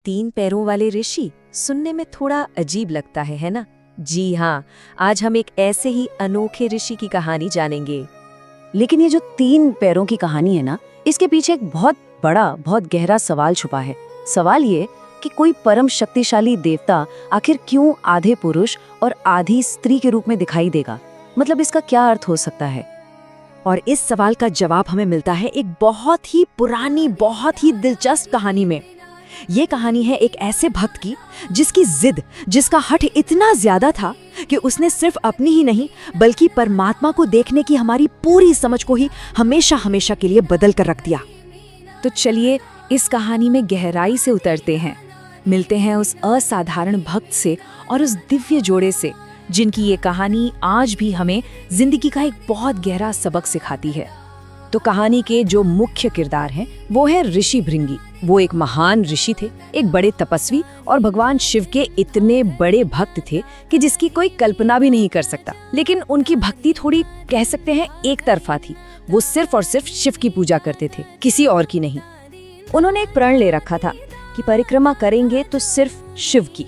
तीन पैरों वाले ऋषि सुनने में थोड़ा अजीब लगता है ना? जी हाँ, आज हम एक ऐसे ही अनोखे ऋषि की कहानी जानेंगे। लेकिन ये जो तीन पैरों की कहानी है ना, इसके पीछे एक बहुत बड़ा, बहुत गहरा सवाल छुपा है। सवाल ये कि कोई परम शक्तिशाली देवता आखिर क्यों आधे पुरुष और आधी स्त्री के रूप में दिखाई देगा? मतलब इसका क्या अर्थ हो सकता है? और इस सवाल का जवाब हमें मिलता है एक बहुत ही पुरानी, बहुत ही दिलचस्प कहानी में। ये कहानी है एक ऐसे भक्त की जिसकी जिद, जिसका हठ इतना ज्यादा था कि उसने सिर्फ अपनी ही नहीं बल्कि परमात्मा को देखने की हमारी पूरी समझ को ही हमेशा हमेशा के लिए बदल कर रख दिया। तो चलिए इस कहानी में गहराई से उतरते हैं, मिलते हैं उस असाधारण भक्त से और उस दिव्य जोड़े से जिनकी ये कहानी आज भी हमें जिंदगी का एक बहुत गहरा सबक सिखाती है। तो कहानी के जो मुख्य किरदार हैं वो है ऋषि भृंगी। वो एक महान ऋषि थे, एक बड़े तपस्वी और भगवान शिव के इतने बड़े भक्त थे कि जिसकी कोई कल्पना भी नहीं कर सकता। लेकिन उनकी भक्ति थोड़ी कह सकते हैं एक तरफा थी। वो सिर्फ और सिर्फ शिव की पूजा करते थे, किसी और की नहीं। उन्होंने एक प्रण ले रखा था कि परिक्रमा करेंगे तो सिर्फ शिव की।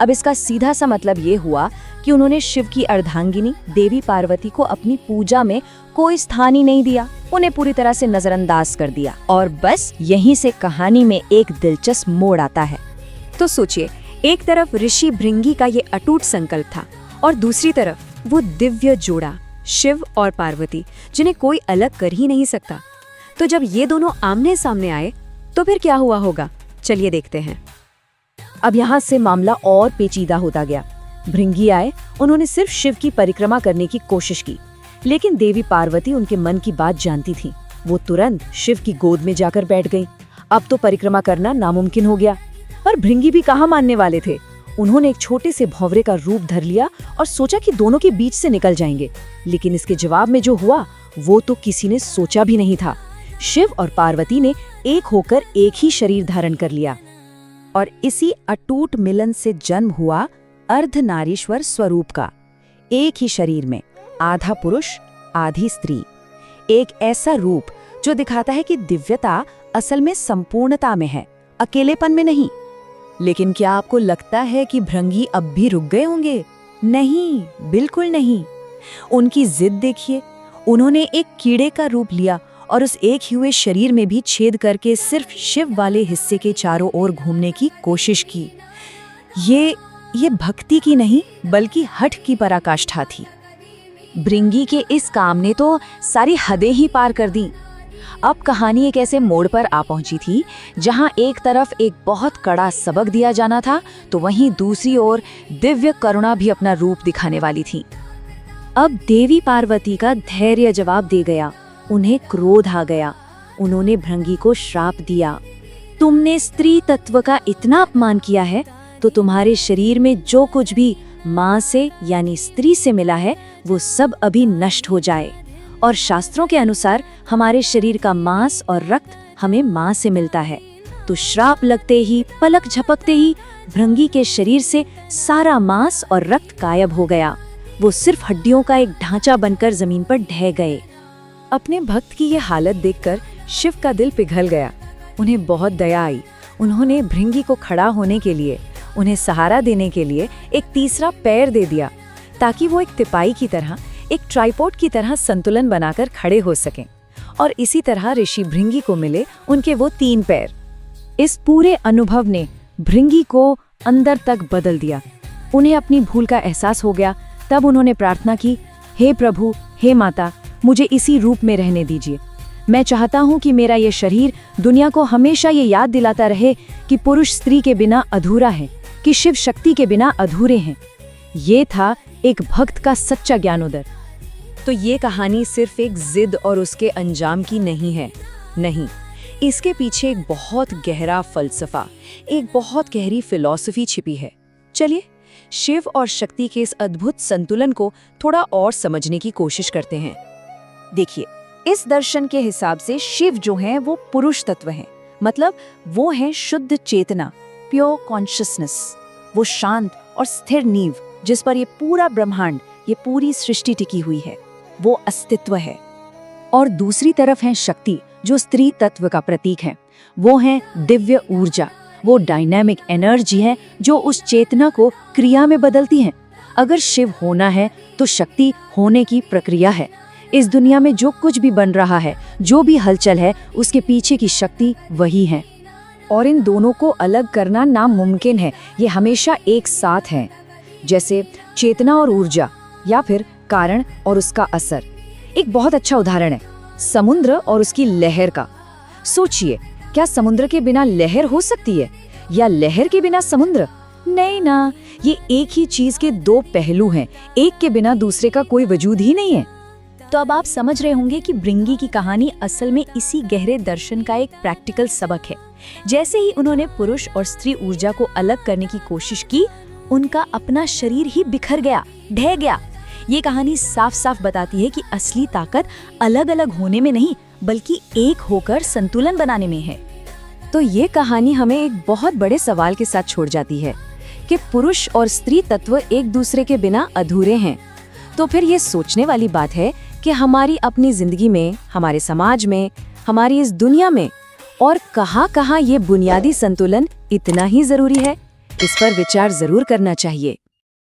अब इसका सीधा सा मतलब ये हुआ कि उन्होंने शिव की अर्धांगिनी देवी पार्वती को अपनी पूजा में कोई स्थान ही नहीं दिया, उन्हें पूरी तरह से नजरअंदाज कर दिया। और बस यहीं से कहानी में एक दिलचस्प मोड़ आता है। तो सोचिए, एक तरफ ऋषि भृंगी का ये अटूट संकल्प था और दूसरी तरफ वो दिव्य जोड़ा शिव और पार्वती, जिन्हें कोई अलग कर ही नहीं सकता। तो जब ये दोनों आमने सामने आए तो फिर क्या हुआ होगा, चलिए देखते हैं। अब यहाँ से मामला और पेचीदा होता गया। भृंगी आए, उन्होंने सिर्फ शिव की परिक्रमा करने की कोशिश की, लेकिन देवी पार्वती उनके मन की बात जानती थी। वो तुरंत शिव की गोद में जाकर बैठ गईं। अब तो परिक्रमा करना नामुमकिन हो गया। पर भृंगी भी कहाँ मानने वाले थे। उन्होंने एक छोटे से भंवरे का रूप धर लिया और सोचा कि दोनों के बीच से निकल जाएंगे। लेकिन इसके जवाब में जो हुआ वो तो किसी ने सोचा भी नहीं था। शिव और पार्वती ने एक होकर एक ही शरीर धारण कर लिया और इसी अटूट मिलन से जन्म हुआ अर्धनारीश्वर स्वरूप का। एक ही शरीर में आधा पुरुष आधी स्त्री, एक ऐसा रूप जो दिखाता है कि दिव्यता असल में संपूर्णता में है, अकेलेपन में नहीं। लेकिन क्या आपको लगता है कि भृंगी अब भी रुक गए होंगे? नहीं, बिल्कुल नहीं। उनकी जिद देखिए। उन्होंने एक कीड़े का रूप लिया और उस एक ही हुए शरीर में भी छेद करके सिर्फ शिव वाले हिस्से के चारों ओर घूमने की कोशिश की। ये भक्ति की नहीं बल्कि हठ की पराकाष्ठा थी। भृंगी के इस काम ने तो सारी हदें ही पार कर दी। अब कहानी एक ऐसे मोड़ पर आ पहुंची थी जहां एक तरफ एक बहुत कड़ा सबक दिया जाना था, तो वहीं दूसरी ओर दिव्य करुणा भी अपना रूप दिखाने वाली थी। अब देवी पार्वती का धैर्य जवाब दे गया। उन्हें क्रोध आ गया। उन्होंने भृंगी को श्राप दिया, तुमने स्त्री तत्व का इतना अपमान किया है तो तुम्हारे शरीर में जो कुछ भी माँ से यानी स्त्री से मिला है वो सब अभी नष्ट हो जाए। और शास्त्रों के अनुसार हमारे शरीर का मांस और रक्त हमें माँ से मिलता है। तो श्राप लगते ही, पलक झपकते ही भृंगी के शरीर से सारा मांस और रक्त गायब हो गया। वो सिर्फ हड्डियों का एक ढांचा बनकर जमीन पर ढह गए। अपने भक्त की ये हालत देखकर शिव का दिल पिघल गया। उन्हें बहुत दया आई। उन्होंने भृंगी को खड़ा होने के लिए, उन्हें सहारा देने के लिए एक तीसरा पैर दे दिया ताकि वो एक तिपाई की तरह, एक ट्राइपॉड की तरह संतुलन बनाकर खड़े हो सकें। और इसी तरह ऋषि भृंगी को मिले उनके वो तीन पैर। इस पूरे अनुभव ने भृंगी को अंदर तक बदल दिया। उन्हें अपनी भूल का एहसास हो गया। तब उन्होंने प्रार्थना की, हे प्रभु, हे माता, मुझे इसी रूप में रहने दीजिए। मैं चाहता हूँ कि मेरा ये शरीर दुनिया को हमेशा ये याद दिलाता रहे कि पुरुष स्त्री के बिना अधूरा है, कि शिव शक्ति के बिना अधूरे हैं। ये था एक भक्त का सच्चा ज्ञानोदय। तो ये कहानी सिर्फ एक जिद और उसके अंजाम की नहीं है, नहीं, इसके पीछे एक बहुत गहरा फलसफा, एक बहुत गहरी फिलॉसफी छिपी है। चलिए शिव और शक्ति के इस अद्भुत संतुलन को थोड़ा और समझने की कोशिश करते हैं। देखिए, इस दर्शन के हिसाब से शिव जो हैं वो पुरुष तत्व हैं, मतलब वो हैं शुद्ध चेतना, प्योर कॉन्शियसनेस। वो शांत और स्थिर नींव जिस पर ये पूरा ब्रह्मांड, ये पूरी सृष्टि टिकी हुई है, वो अस्तित्व है। और दूसरी तरफ है शक्ति, जो स्त्री तत्व का प्रतीक है। वो है दिव्य ऊर्जा, वो डायनामिक एनर्जी है जो उस चेतना को क्रिया में बदलती है। अगर शिव होना है तो शक्ति होने की प्रक्रिया है। इस दुनिया में जो कुछ भी बन रहा है, जो भी हलचल है, उसके पीछे की शक्ति वही है। और इन दोनों को अलग करना नामुमकिन है, ये हमेशा एक साथ हैं। जैसे चेतना और ऊर्जा, या फिर कारण और उसका असर। एक बहुत अच्छा उदाहरण है समुद्र और उसकी लहर का। सोचिए, क्या समुद्र के बिना लहर हो सकती है, या लहर के बिना समुद्र? नहीं ना, ये एक ही चीज के दो पहलू हैं, एक के बिना दूसरे का कोई वजूद ही नहीं है। तो अब आप समझ रहे होंगे कि भृंगी की कहानी असल में इसी गहरे दर्शन का एक प्रैक्टिकल सबक है। जैसे ही उन्होंने पुरुष और स्त्री ऊर्जा को अलग करने की कोशिश की, उनका अपना शरीर ही बिखर गया, ढह गया। ये कहानी साफ साफ बताती है कि असली ताकत अलग अलग होने में नहीं, बल्कि एक होकर संतुलन बनाने में है। तो ये कहानी हमें एक बहुत बड़े सवाल के साथ छोड़ जाती है कि पुरुष और स्त्री तत्व एक दूसरे के बिना अधूरे हैं। तो फिर ये सोचने वाली बात है कि हमारी अपनी जिंदगी में, हमारे समाज में, हमारी इस दुनिया में और कहाँ-कहाँ ये बुनियादी संतुलन इतना ही जरूरी है। इस पर विचार जरूर करना चाहिए।